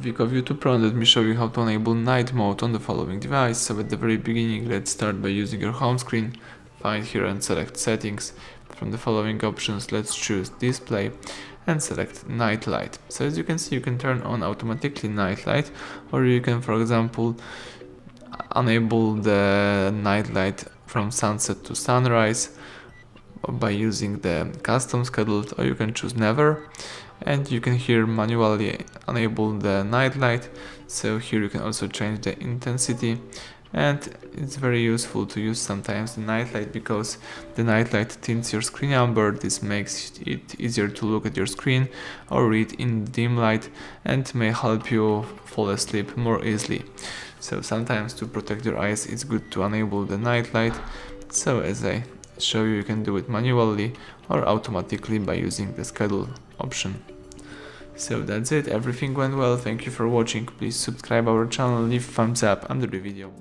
WIKO View 2 Pro, and let me show you how to enable night mode on the following device. So at the very beginning, let's start by using your home screen. Find here and select settings. From the following options, let's choose display and select night light. So as you can see, you can turn on automatically night light, or you can, for example, enable the night light from sunset to sunrise by using the custom scheduled, or you can choose never. And you can here manually enable the night light. So here you can also change the intensity, and it's very useful to use sometimes the night light because the night light tints your screen amber. This makes it easier to look at your screen or read in dim light, and may help you fall asleep more easily. So sometimes to protect your eyes, it's good to enable the night light. So as I show you, you can do it manually or automatically by using the schedule option. So that's it, everything went well, thank you for watching, please subscribe our channel, leave thumbs up under the video.